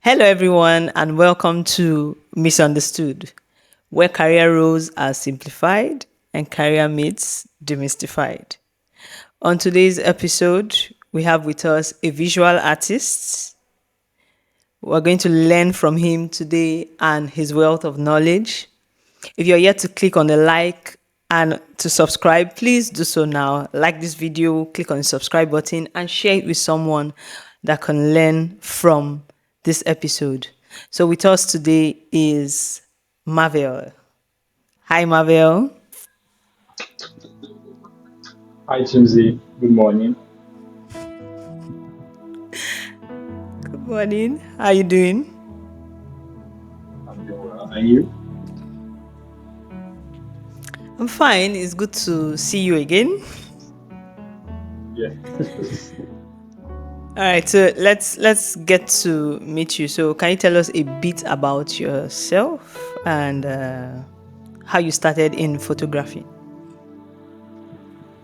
Hello, everyone, and welcome to Misunderstood, where career roles are simplified and career myths demystified. On today's episode, we have with us a visual artist. We're going to learn from him today and his wealth of knowledge. If you're yet to click on the like and to subscribe, please do so now. Like this video, click on the subscribe button, and share it with someone that can learn from this episode. So, with us today is Marvel. Hi, Marvel. Hi, Jimsy. Good morning. Good morning. How you doing? I'm doing well. And you? I'm fine. It's good to see you again. Yeah. All right, so let's get to meet you. So, can you tell us a bit about yourself and how you started in photography?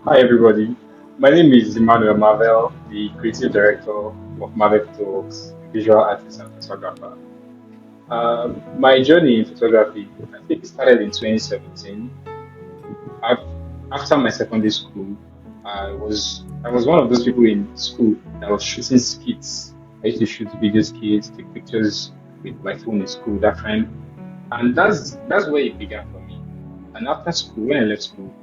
Hi, everybody. My name is Emmanuel Marvel, the creative director of Marvel Photoworks, a visual artist and photographer. My journey in photography, I think it started in 2017. Af- After my secondary school, I was one of those people in school that was shooting skits. I used to shoot video skits, take pictures with my phone in school that time, and that's where it began for me. And after school, when I left school,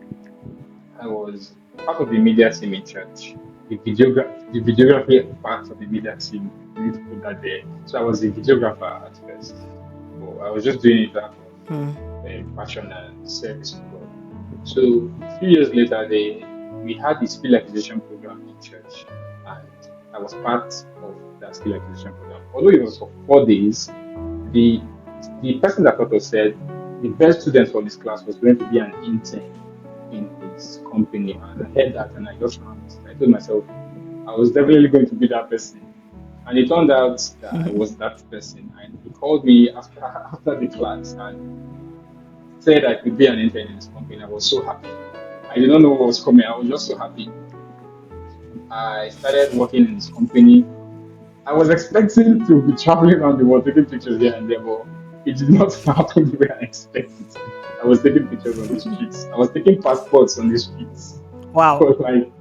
I was part of the media team in church. The videography part of the media team, we need to put that there. So I was a videographer at first, but I was just doing it out of passion and service to God. So a few years later, we had the skill acquisition program in church, and I was part of that skill acquisition program. Although it was for 4 days, the the person that taught us said the best student for this class was going to be an intern in his company. And I heard that and I just ran. I told myself I was definitely going to be that person. And it turned out that I was that person. And he called me after after the class and said I could be an intern in his company. I was so happy. I did not know what was coming. I was just so happy. I started working in his company. I was expecting to be traveling around the world taking pictures here and there, but it did not happen the way I expected. I was taking pictures on the streets. I was taking passports on the streets Wow. for like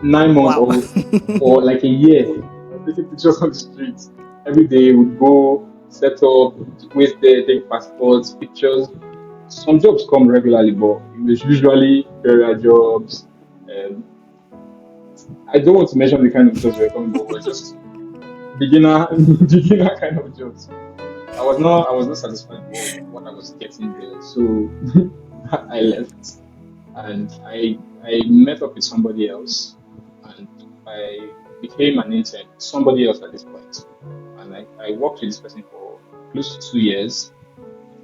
9 months Wow. or like a year. I was taking pictures on the streets. Every day would go set up, wait there, take passports, pictures. Some jobs come regularly, but it was usually burial jobs. Um, I don't want to mention the kind of jobs we're coming, but we're just beginner beginner kind of jobs. I was not satisfied with what I was getting there. So I left and I met up with somebody else and I became an intern, somebody else at this point. And I worked with this person for close to 2 years.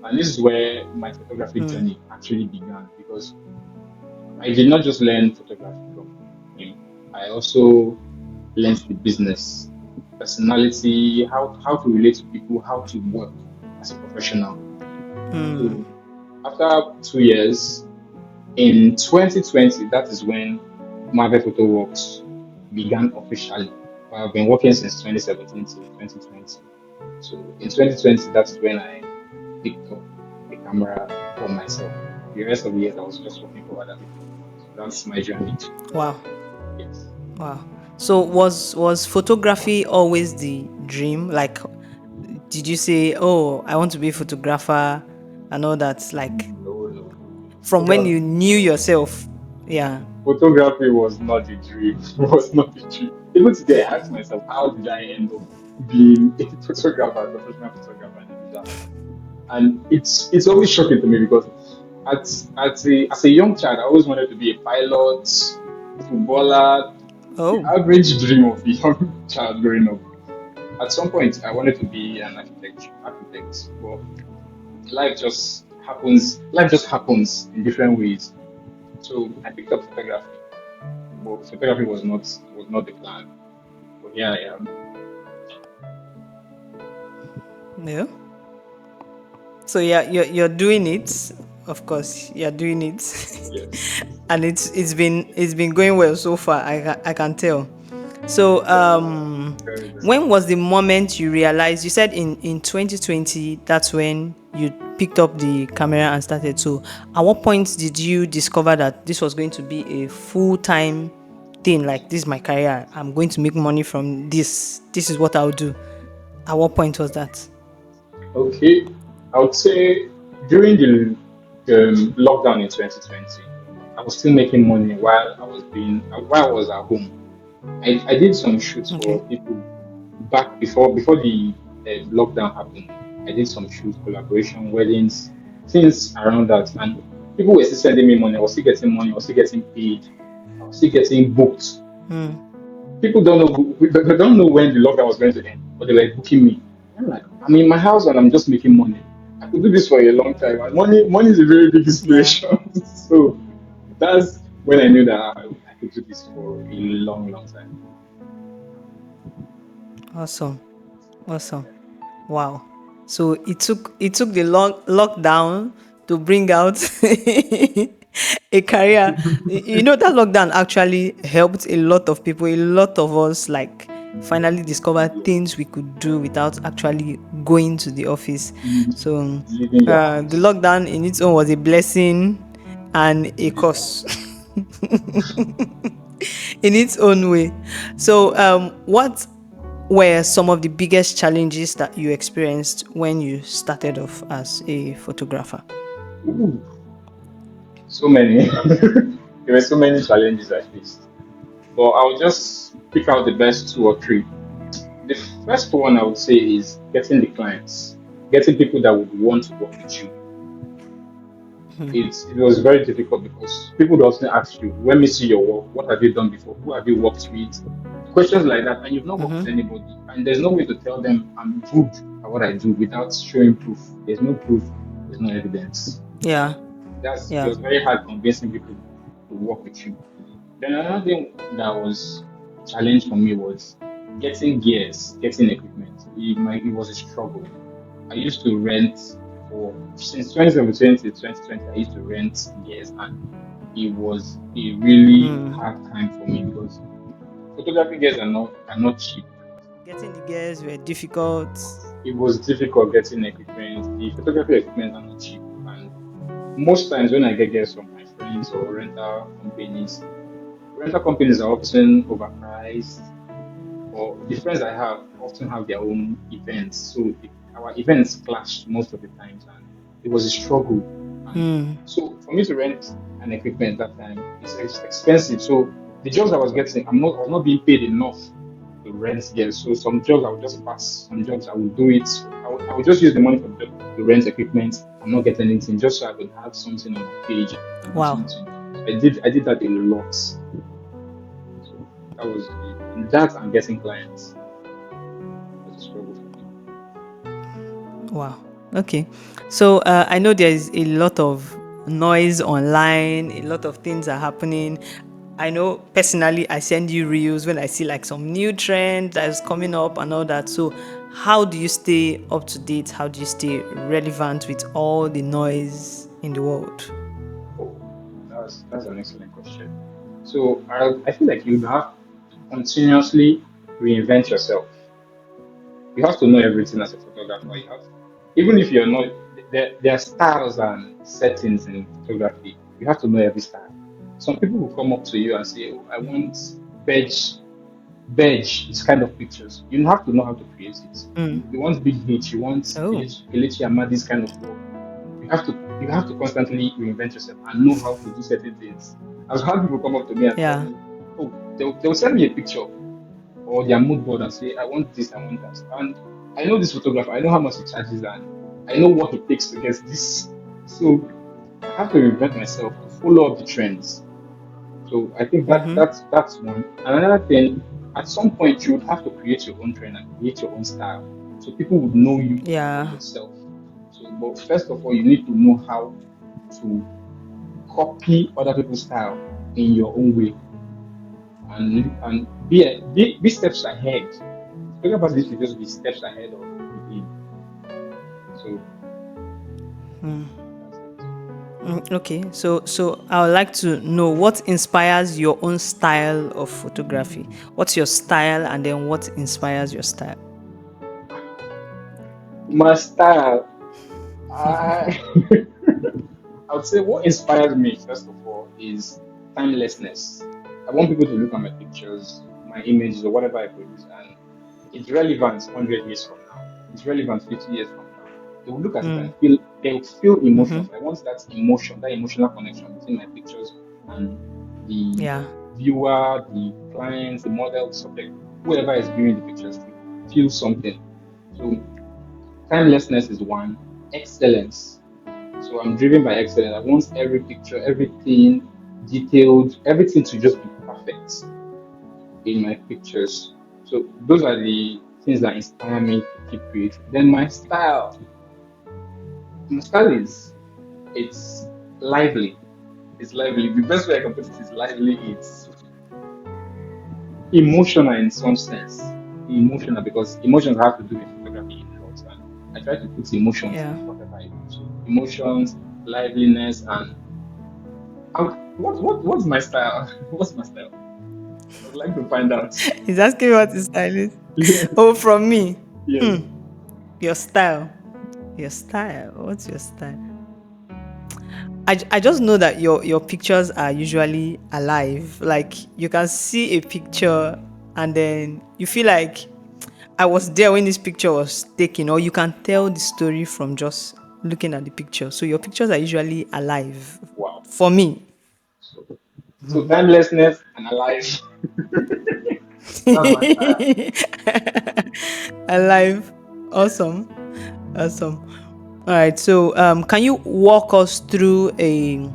And this is where my photographic journey actually began because I did not just learn photography from him. I also learned the business, personality, how to relate to people, how to work as a professional. So after 2 years, in 2020, that is when Marvel Photo Works began officially. I've been working since 2017 to 2020. So in 2020, that's when I picked up the camera for myself. The rest of the years, I was just working for other people. So that's my journey. Wow. Yes. Wow. So was photography always the dream? Like, did you say, "Oh, I want to be a photographer," and all that? Like, No, no. from when Photography, you knew yourself? Yeah. photography was not the dream. It was not the dream. Even today, I ask myself, how did I end up being a photographer, a professional photographer, and a visual artist? And it's always shocking to me because as a young child, I always wanted to be a pilot, footballer, the Oh. average dream of a young child growing up. At some point, I wanted to be an architect, but life just happens. Life just happens in different ways. So I picked up photography, but photography was not the plan. But here I am. Yeah. So yeah, you're doing it. Of course, you're doing it, Yes, and it's been going well so far. I can tell. So thank you. Very, very When true. was the moment you realized? You said in 2020, that's when you picked up the camera and started. So, at what point did you discover that this was going to be a full time thing? Like, this is my career. I'm going to make money from this. This is what I'll do. At what point was that? Okay, I would say during the lockdown in 2020, I was still making money while I was at home. I did some shoots Okay. for people back before the lockdown happened. I did some shoots, collaboration, weddings, things around that, and people were still sending me money. I was still getting money. I was still getting paid. I was still getting booked. People don't know they don't know when the lockdown was going to end, but they were booking me. I'm like, I'm in my house and I'm just making money. I could do this for a long time. And money is a very big Yeah. inspiration. So that's when I knew that I could do this for a long, long time. Awesome. Awesome. Wow. So it took the lockdown to bring out a career. You know that lockdown actually helped a lot of people. A lot of us like finally discovered things Yes, we could do without actually going to the office. leave- So leaving your the house. lockdown in its own was a blessing and a Indeed. curse in its own way. So what were some of the biggest challenges that you experienced when you started off as a photographer? Ooh, so many. There were so many challenges I faced, but I'll just pick out the best two or three. The first one I would say is getting the clients, getting people that would want to work with you. It was very difficult because people often ask you, "When we see your work, what have you done before? Who have you worked with?" Questions like that, and you've not worked with anybody, and there's no way to tell them I'm good at what I do without showing proof. There's no proof. There's no evidence. Yeah, That's it yeah. was very hard convincing people to work with you. Then another thing that was a challenge for me was getting gears, getting equipment. It was a struggle. I used to rent for since 2017 to 2020. I used to rent gears, and it was a really hard time for me because photography gears are not cheap. Getting the gears were difficult. It was difficult getting equipment. The photography equipment are not cheap, and most times when I get gears from my friends or rental companies are often overpriced, or the friends I have often have their own events. So our events clashed most of the times, and it was a struggle. And so for me to rent an equipment that time, it's expensive. So the jobs I was getting, I was not being paid enough to rent gear. So some jobs I would just pass, some jobs I would do it. I would just use the money from the job to rent equipment and not get anything, just so I could have something on my page and not Wow, something. So I did that a lot. So that was that and getting clients was a struggle for me. wow. Okay. So I know there is a lot of noise online, a lot of things are happening. I know personally I send you reels when I see like some new trend that is coming up and all that. So how do you stay up to date? How do you stay relevant with all the noise in the world? Oh, that's an excellent question. So I feel like you have to continuously reinvent yourself. You have to know everything as a photographer. Even if you're not, there are styles and settings in photography. You have to know every style. Some people will come up to you and say, "Oh, I want beige, beige, this kind of pictures." You have to know how to create it. You want big hits, you want Oh, Kelechi Amadi's kind of work. You have to constantly reinvent yourself and know how to do certain things. I've had people come up to me and tell yeah. me, "Oh, they'll send me a picture or their mood board and say, I want this, I want that." And I know this photographer, I know how much he charges, and I know what it takes to get this. So I have to reinvent myself to follow up the trends. So I think that's one. And another thing, at some point you would have to create your own trend and create your own style. So people would know you for Yeah. yourself. So but first of all, you need to know how to copy other people's style in your own way and be steps ahead. Photographers need to just be steps ahead of the game. So that's it. Okay, so I would like to know what inspires your own style of photography. What's your style, and then what inspires your style? My style, I, I would say what inspires me, first of all, is timelessness. I want people to look at my pictures, my images, or whatever I produce, and it's relevant 100 years from now. It's relevant 50 years from now. They will look at it and feel, they will feel emotions. I want that emotion, that emotional connection between my pictures and the Yeah, viewer, the client, the model, the subject, whoever is viewing the pictures should feel something. So timelessness is one. Excellence. So I'm driven by excellence. I want every picture, everything detailed, everything to just be perfect in my pictures. So those are the things that inspire me to keep creating. Then my style is it's lively. It's lively. The best way I can put it is lively. It's emotional in some sense. Emotional because emotions have to do with photography a lot, and I try to put emotions yeah. in whatever I do. So emotions, liveliness, and what's my style? What's my style? I would like to find out. He's asking me what his style is. Yes, Oh, from me. yes. Your style. Your style. What's your style? I just know that your pictures are usually alive. Like you can see a picture and then you feel like I was there when this picture was taken, or you can tell the story from just looking at the picture. So your pictures are usually alive Wow. for me. So, so timelessness and alive. That's my style. Alive. Awesome. Awesome. All right. So, can you walk us through a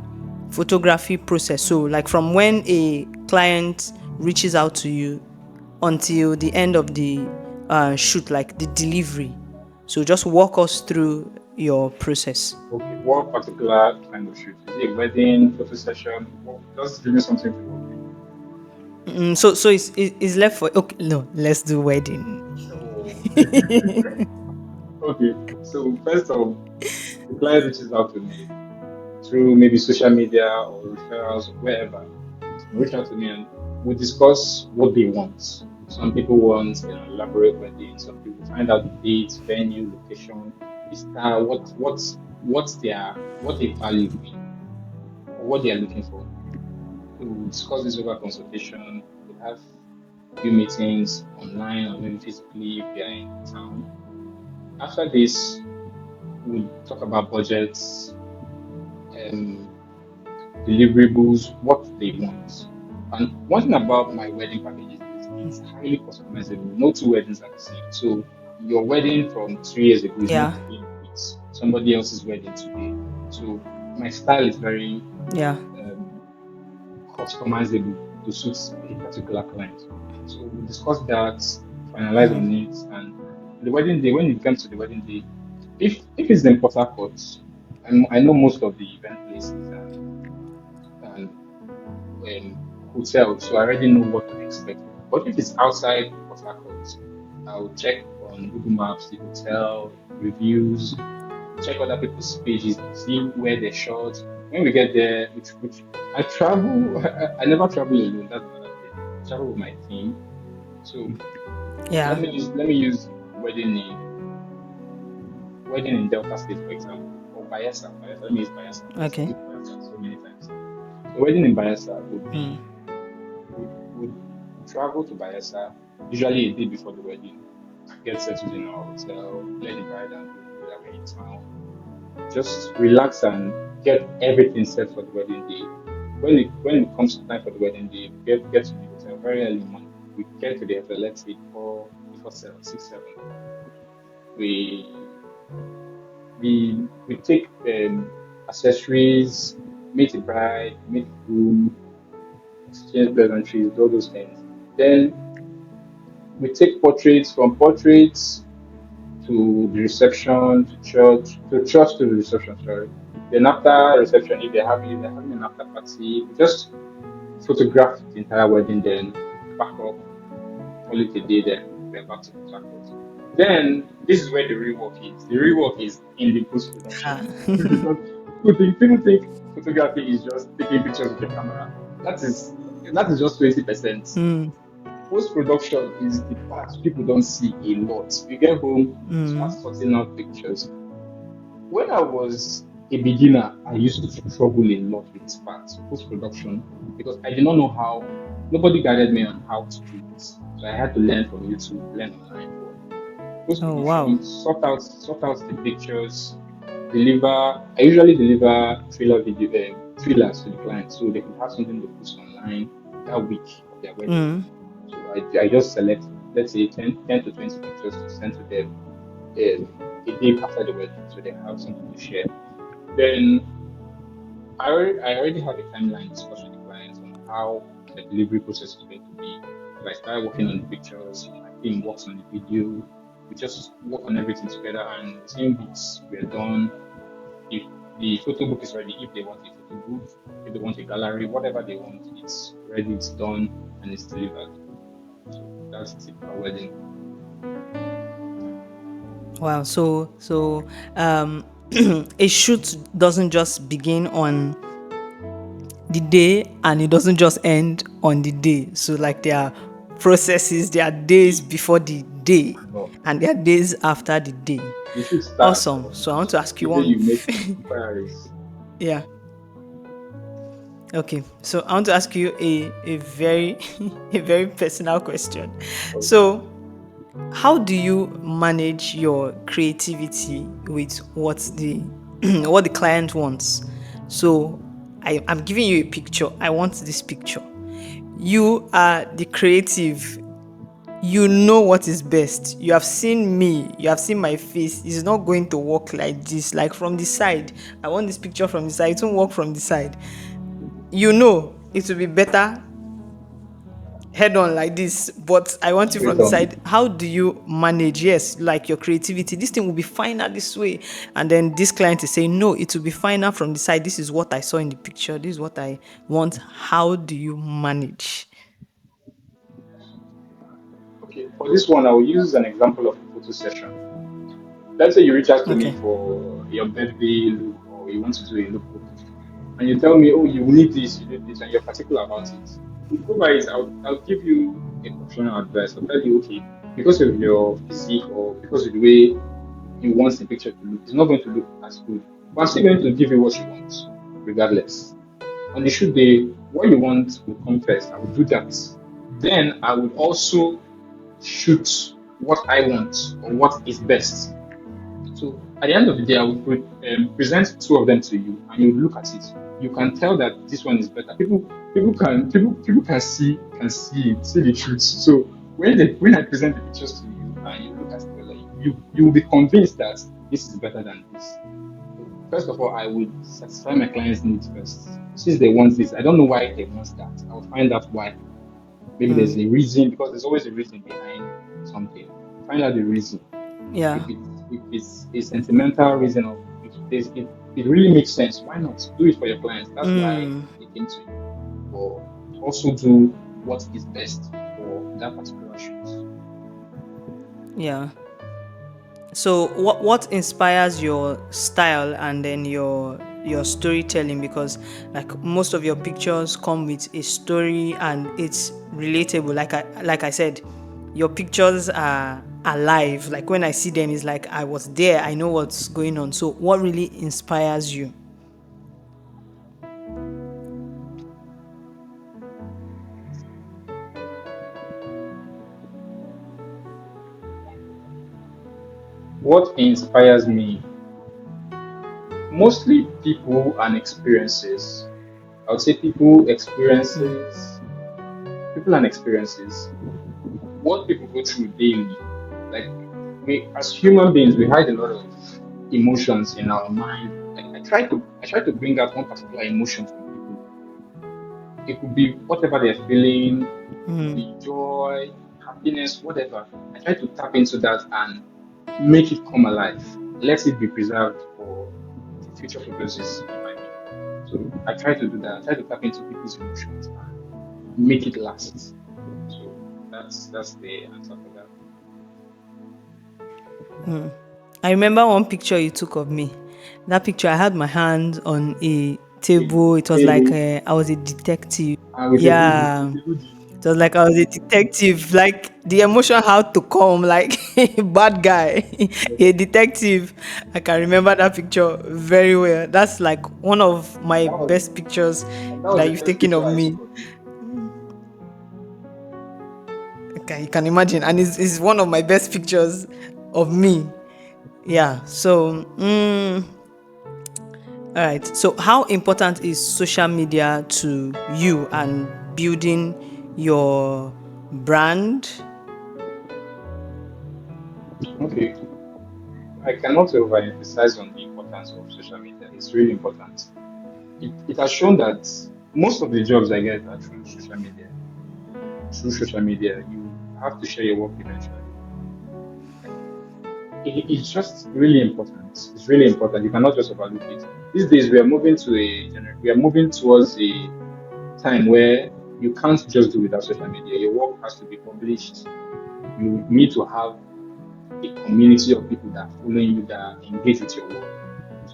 photography process? So, like from when a client reaches out to you until the end of the shoot, like the delivery. So, just walk us through your process. Okay, what particular kind of shoot? Is it a wedding, photo session? Just give me something to work with. So it's left for okay. No, let's do wedding. Oh, okay. So first of the client reaches out to me through maybe social media or referrals or wherever. They reach out to me and we discuss what they want. Some people want an elaborate wedding. Some people find out the date, venue, location, the style, what they value in or what they are looking for. So we'll discuss this over consultation. We'll have few meetings online or maybe physically if they are in town. After this, we'll talk about budgets, um, deliverables, what they want. And one thing about my wedding packages is it's highly customizable. No two weddings are the same. So your wedding from 3 years ago is not Yeah, the same with somebody else's wedding today. So my style is very yeah. um, customizable to suit a particular client. So we discuss that, finalize on it, and the wedding day, when it comes to the wedding day, if it's in Port Harcourt, I know most of the event places and hotel, so I already know what to expect. But if it's outside Port Harcourt, I'll check on Google Maps the hotel reviews, check other people's pages, see where they shot. When we get there, which I travel, I never travel alone. That's another thing. I travel with my team. So Yeah. let me use wedding in Delta State for example, or Bayelsa. Bayelsa. Let me use Bayelsa because I've Okay. been to Bayelsa so many times. So wedding in Bayelsa would be would travel to Bayelsa usually a day before the wedding, get settled in our hotel, let the bride and groom know that we're in town, just relax and get everything set for the wedding day. When it comes to time for the wedding day, we get to the hotel very early in the morning. We get to the hotel, let's say before 7, 6, 7. We we take accessories, meet the bride, meet the groom, exchange pleasantries, all those things. Then we take portraits from portraits to the reception to church to the reception. Sorry. Then after reception, if they're having an after party, we just photograph the entire wedding. Then back up, call it a day. Then we're back to Port Harcourt. Then this is where the real work is. The real work is in the post production. People think photography is just taking pictures with your camera. That is that is just 20%. Mm, Post production is the part people don't see a lot. You get home, you start sorting out pictures. When I was a beginner, I used to struggle a lot with this part, post production, because I did not know how. Nobody guided me on how to do it, so I had to learn from YouTube, learn online. But post oh wow. production, sort out the pictures, deliver. I usually deliver trailers to the client, so they could have something to post online that week of their wedding. Mm, So I just select, let's say, 10 to 20 pictures to send to them a day after the wedding, so they have something to share. Then I already have a timeline discussed with the clients on how the delivery process is going to be. So I started working on the pictures, my team works on the video, we just work on everything together, and within weeks we're done. If the photo book is ready, if they want a photo book, if they want a gallery, whatever they want, it's ready, it's done, and it's delivered. So that's a typical wedding. wow. So a shoot doesn't just begin on the day and it doesn't just end on the day. So like there are processes, there are days before the day No, and there are days after the day. the shoot starts Awesome. So I want to ask you the day one. you make inquiries. Yeah. Okay. So I want to ask you a very a very personal question. Okay. So how do you manage your creativity with what the what the client wants? So I'm giving you a picture. I want this picture. You are the creative. You know what is best. You have seen me. You have seen my face. It's not going to work like this. Like from the side. I want this picture from the side. It won't work from the side. You know it will be better head on like this, but I want you from Straight the on. side. How do you manage? Yes, like your creativity. This thing will be finer this way, and then this client is saying no, it will be finer from the side. This is what I saw in the picture. This is what I want. How do you manage? Okay, for this one, I will use an example of a photo session. Let's say you reach out to me Okay. for your birthday look or you want to do a lookbook, and you tell me, oh, you need this, you need this, and you're particular about it. Go by it, I'll give you a professional advice. I'll tell you, okay, because of your physique or because of the way you want the picture to look, it's not going to look as good. But I'm still going to give you what you want, regardless. On the shoot day, what you want will come first. I will do that. Then I would also shoot what I want or what is best. So at the end of the day, I will present two of them to you, and you look at it. You can tell that this one is better. People can see the truth. So when I present the pictures to you and you look at it, like, you will be convinced that this is better than this. So first of all, I would satisfy my client's needs first. Since they want this, I don't know why they want that. I will find out why. Maybe there's Mm, a reason because there's always a reason behind something. Find out the reason. yeah. If it's a sentimental reason or if it really makes sense, why not do it for your clients? That's why Mm, they came to you. But also do what is best for that particular shoot. yeah. So what inspires your style and then your storytelling? Because like most of your pictures come with a story and it's relatable. Like I said, your pictures are alive. Like when I see them, it's like I was there. I know what's going on. So what really inspires you? What inspires me? Mostly people and experiences. I would say people and experiences. What people go through daily. Like we as human beings, we hide a lot of emotions in our mind. Like I try to bring out one particular emotion from people. It could be whatever they're feeling, it could be joy, happiness, whatever. I try to tap into that and make it come alive. Let it be preserved for the future purposes it might be. So I try to do that. I try to tap into people's emotions and make it last. So that's the answer for that. I remember one picture you took of me. That picture, I had my hands on a A table. It was like table I was a detective. and with a hoodie, Yeah. with a hoodie. It was like I was a detective. Like the emotion had to come, like bad guy, a Yes. detective. I can remember that picture very well. That's like one of my That was best pictures and that was that the you've first taken picture of I me. took of you. Okay, you can imagine, and it's one of my best pictures of me. Yeah. So, all right. So, how important is social media to you and building your brand? Okay. I cannot overemphasize on the importance of social media. It's really important. It has shown that most of the jobs I get are through social media. Through social media, you have to share your work eventually. It's just really important. It's really important. You cannot just overlook it. These days, we are moving towards a time where you can't just do without social media. Your work has to be published. You need to have a community of people that are following you, that are engaged with your work.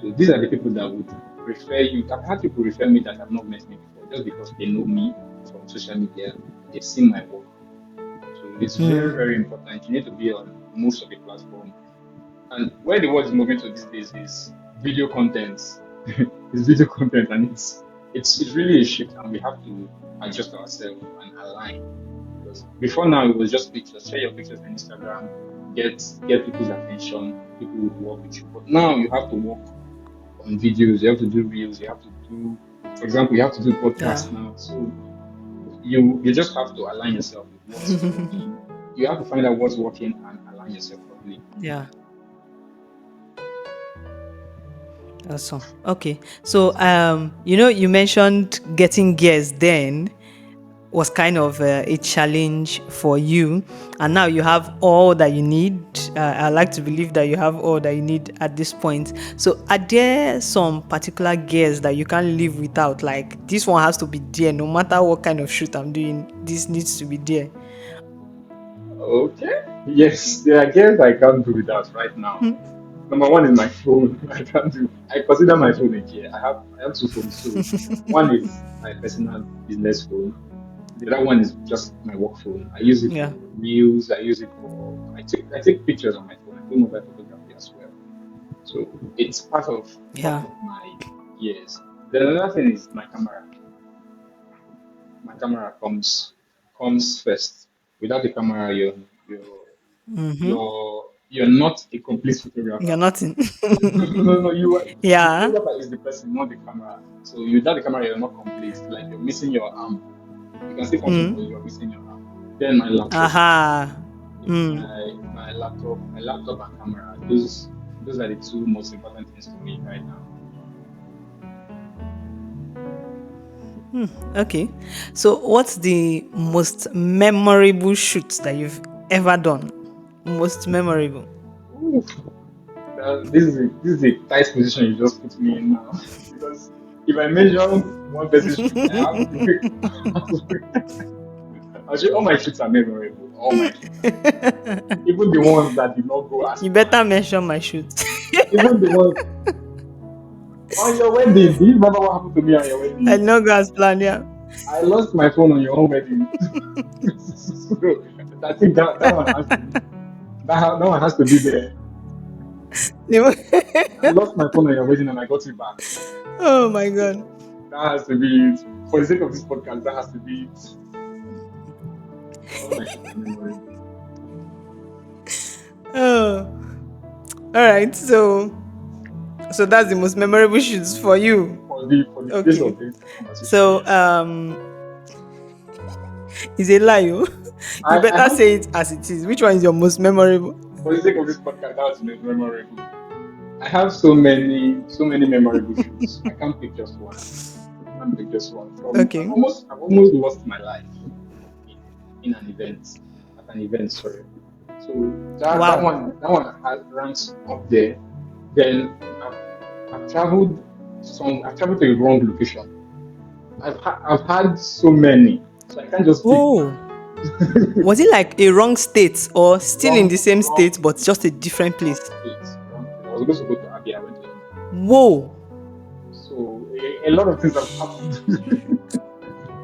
So these are the people that would refer you. I've had people refer me that have not met me before just because they know me from social media. They've seen my work. So it's very, very important. You need to be on most of the platform. And where the world is moving to these days is video content. It's video content, and it's really a shift, and we have to adjust ourselves and align. Because before now, it was just pictures. Share your pictures on Instagram, get people's attention. People would work with you. But now you have to work on videos. You have to do reels. You have to do, for example, you have to do Yeah. podcasts now. So you just have to align yourself with what's working. You have to find out what's working and align yourself properly. Yeah. Awesome. Okay. So, you mentioned getting gears then was kind of a challenge for you, and now you have all that you need. I like to believe that you have all that you need at this point. So, are there some particular gears that you can't live without? Like this one has to be there, no matter what kind of shoot I'm doing. This needs to be there. Okay. Yes, there are games I can't do without right now. Number one is my phone. I can't do. I consider my phone a gear. I have two phones. So one is my personal business phone. The other one is just my work phone. I use it Yeah. for news. I use it for I take pictures on my phone. I do mobile photography as well. So it's part Yeah. of my gears. Then another thing is my camera. My camera comes first. Without the camera, you're you're not a complete You're photographer. nothing. No, the Yeah. photographer is the person, not the camera. So you without the camera, you're not complete. Like you're missing your arm. You can still function, but you're missing your arm. Then my laptop. Aha. Yes, my laptop and camera. Those are the two most important things to me right now. Okay. So, what's the most memorable shoot that you've ever done? Most memorable. Ooh, this is a tight position you just put me in now because if I mention one person's shoot, I have to pick. Actually, all my shoots are memorable. All my shoots are memorable. Even the ones that did not go as You planned. better mention my shoot. Even the ones on your wedding. Do you remember what happened to me on your I wedding? know God's plan, yeah. I lost my phone on your own wedding. So, I think that one has to be that one has to be there. I lost my phone on your wedding and I got it back. Oh my God. That has to be it. For the sake of this podcast, that has to be it. All my shoots are memorable. Oh, all right. So that's the most memorable shoots for you. For the space Okay. of this conversation, So yes. it's a lie. Oh. You I better have say it as it is. Which one is your most memorable? for the sake of this podcast, that was memorable. I have so many memorable shoots. I can't pick just one. I can't pick just one. From Okay. I've almost lost my life in in an event at an event. Sorry. So Wow. that one has ranks up there. Then I've traveled I've traveled to a wrong location. I've had so many, so I can't just pick one. Oh, was it like a wrong state or still in Wrong the same wrong state but just a different place? wrong state. Wrong state. I was supposed to go to Abia. I went to Imo. Whoa. So a lot of things have happened.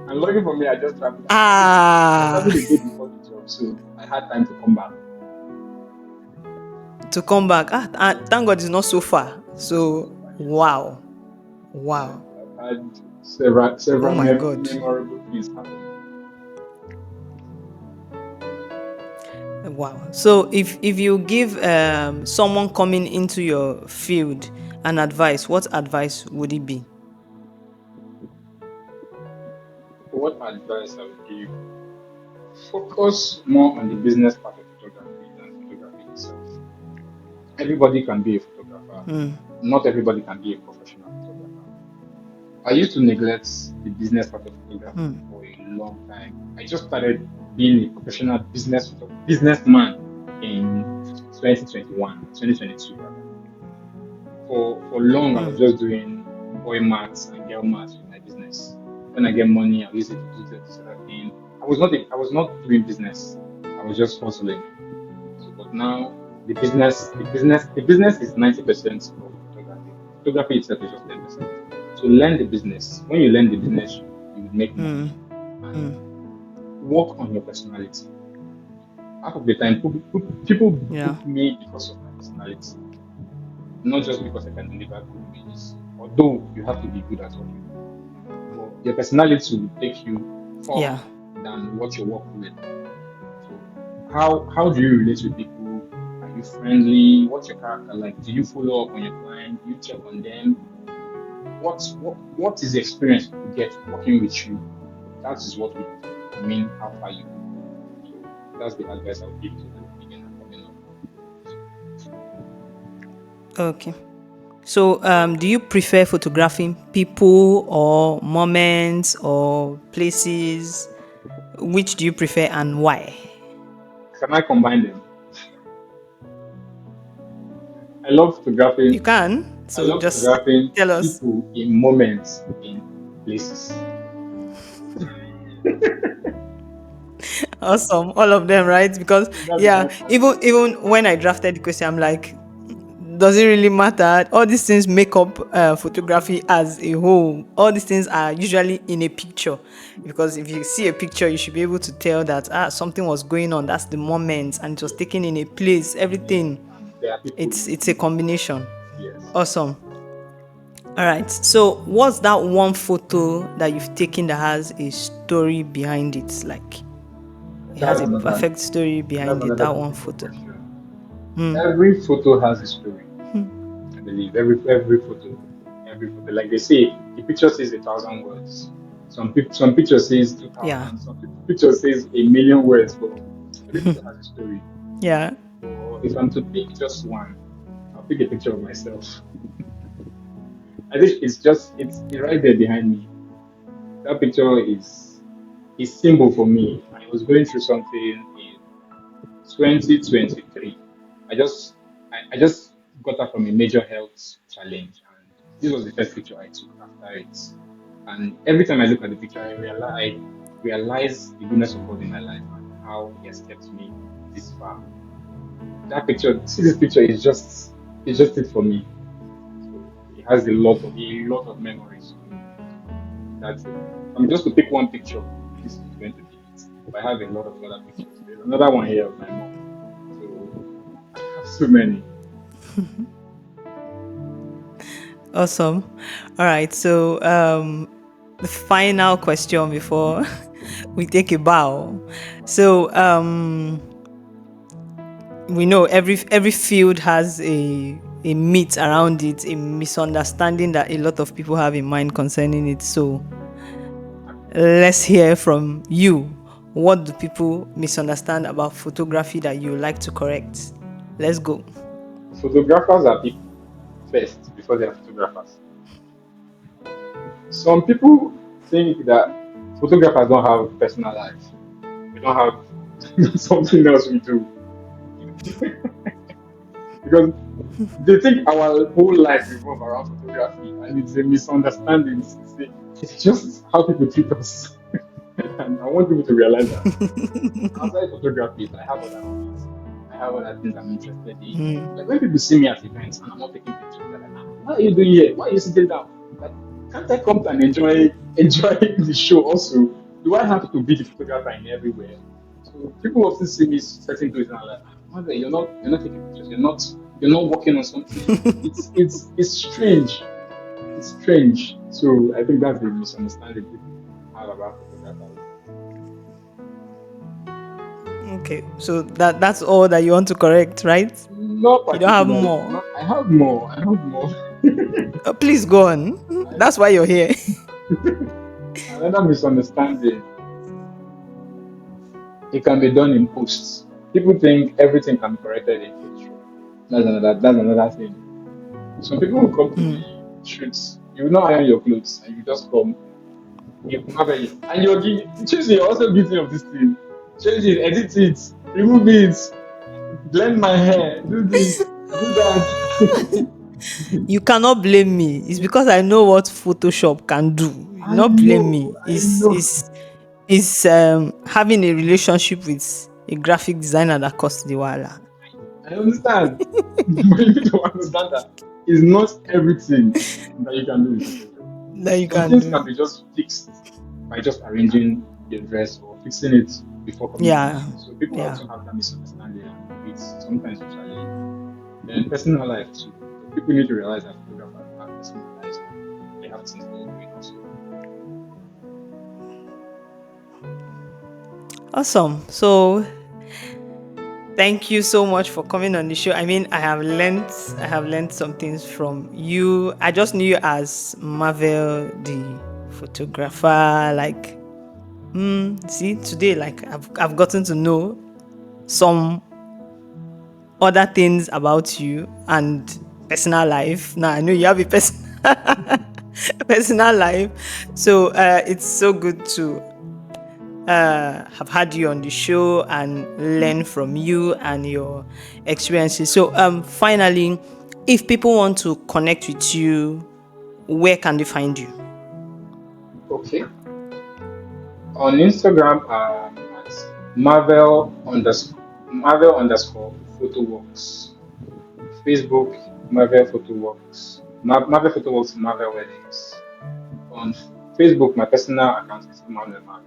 And lucky for me, I just traveled. I Ah, traveled the day before the job, so I had time to come back. to come back. Thank God it's not so far. It's not So, so far, yes. wow. Wow. I've had several Oh several my God. memorable things happen. Wow. So if you give someone coming into your field an advice, what advice would it be? What advice I would give? Focus more on the business part of photography than photography itself. Everybody can be a photographer. Not everybody can be a professional photographer. I used to neglect the business part of photography for a long time. I just started being a professional businessman in 2021, 2022 rather. For long, I was just doing boy maths and girl maths with my business. When I get money, I'll use it to do this other thing. I was not doing business. I was just hustling. So, but now the business is 90% of photography. Photography itself is just 10%. So learn the business. When you learn the business, you will make money and work on your personality. Half of the time, people Yeah. book me because of my personality, not just because I can deliver good images. Although you have to be good at what you do, but your personality will take you Yeah. far than what your work will. So how do you relate with people? Are you friendly? What's your character like? Do you follow up on your client? Do you check on them? What is the experience you get working with you? That is what would determine how far you go. So that's the advice I would give to the beginner coming up. Okay. So, do you prefer photographing people or moments or places? Which do you prefer and why? Can I combine them? I love You photographing. can. I So, love just photographing tell us. people in moments in places. Awesome, all of them, right? Because So that's the yeah, best part. even when I drafted the question, I'm like, does it really matter? All these things make up photography as a whole. All these things are usually in a picture, because if you see a picture, you should be able to tell that something was going on. That's the moment, and it was Yes, taken in a place. yes. Everything. And there are people in It's a the picture. combination. Yes. Awesome. All right. So, what's that one photo that you've taken that has a story behind it? Like it has That's a another perfect story that's behind it. another That one beautiful photo. question. Every photo has a story. I believe every photo. Like they say, the picture says 1,000 words. Some picture says Yeah. 2,000. Some picture says 1,000,000 words. But every picture has a story. Yeah. But if I'm to pick just one, I'll pick a picture of myself. I think it's right there behind me. That picture is symbol for me. I was going through something in 2023. I just got out from a major health challenge, and this was the first picture I took after it. And every time I look at the picture, I realize the goodness of God in my life and how He has kept me this far. That picture, see this picture is just it's just it for me. So it has a lot of memories for me. That's it. I'm just to pick one picture. This is going to be it. But I have a lot of other pictures. There's another one here of my mom. So I have so many. Awesome. All right. So, the final question before we take a bow. So, we know every field has a myth around it, a misunderstanding that a lot of people have in mind concerning it. So, let's hear from you. What do people misunderstand about photography that you like to correct? Let's go. Photographers are people first before they are photographers. Some people think that photographers don't have personal life. We don't have something else we do because they think our whole life revolves around photography, and it's a misunderstanding. It's just how people treat us, and I want people to realize that outside photography, I have other hobbies. I have other things I'm interested in. Mm. Like when people see me at events and I'm not taking pictures, they're like, what are you doing here? Why are you sitting down? Like, can't I come and enjoy the show also? Do I have to be the photographer in everywhere? So people often see me setting places and are like, Mother, you're not taking pictures, you're not working on something. It's strange. It's strange. So I think that's the misunderstanding people have about photographers. Okay, so that's all that you want to correct, right? Not You don't have particularly. more. Not, I have more. I have more. Please go on. That's why you're here. Another misunderstanding. It can be done in posts. People think everything can be corrected in Photoshop. That's another thing. Some people will come to the Mm. shoots. You will not iron your clothes and you just come. You have it, and you're also guilty of this thing. Change it, edit it, remove it, blend my hair, do this, do that. You cannot blame me. It's because I know what Photoshop can do. I Not blame know, me. I Is know. is having a relationship with a graphic designer that costs the wala. I understand. But you need to understand that it's not everything that you can do in Photoshop. That you Some can things can do. be just fixed by just arranging your dress or fixing it before coming to the Yeah. shoot. So people Yeah. also have that misunderstanding and it's sometimes a challenge. Then personal life too. So people need to realize that photographers have personal lives and they have things they're doing also. Awesome. So thank you so much for coming on the show. I mean, I have learned some things from you. I just knew you as Marvel, the photographer. Like, see, today, like I've gotten to know some other things about you and personal life. Now I know you have a personal life, so it's so good to have had you on the show and learn from you and your experiences. So, finally, if people want to connect with you, where can they find you? Okay. On Instagram, at Marvel underscore photoworks. Facebook, Marvel Photoworks. Marvel Photoworks, Marvel Weddings. On Facebook, my personal account is Emmanuel Marvel.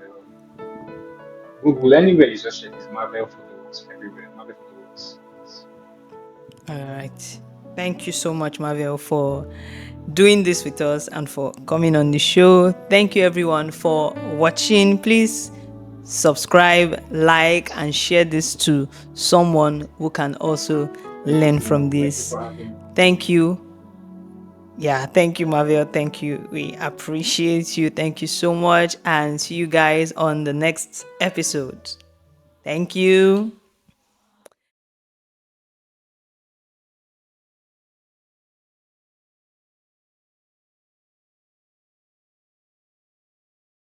Google, anywhere you just check is Marvel Photoworks everywhere. Marvel Photoworks. All right. Thank you so much, Marvel, for doing this with us and for coming on the show. Thank you, everyone, for watching. Please subscribe, like, and share this to someone who can also learn from Thank you this. for having me. Thank you. Yeah, thank you, Marvel. Thank you. We appreciate you. Thank you so much. And see you guys on the next episode. Thank you.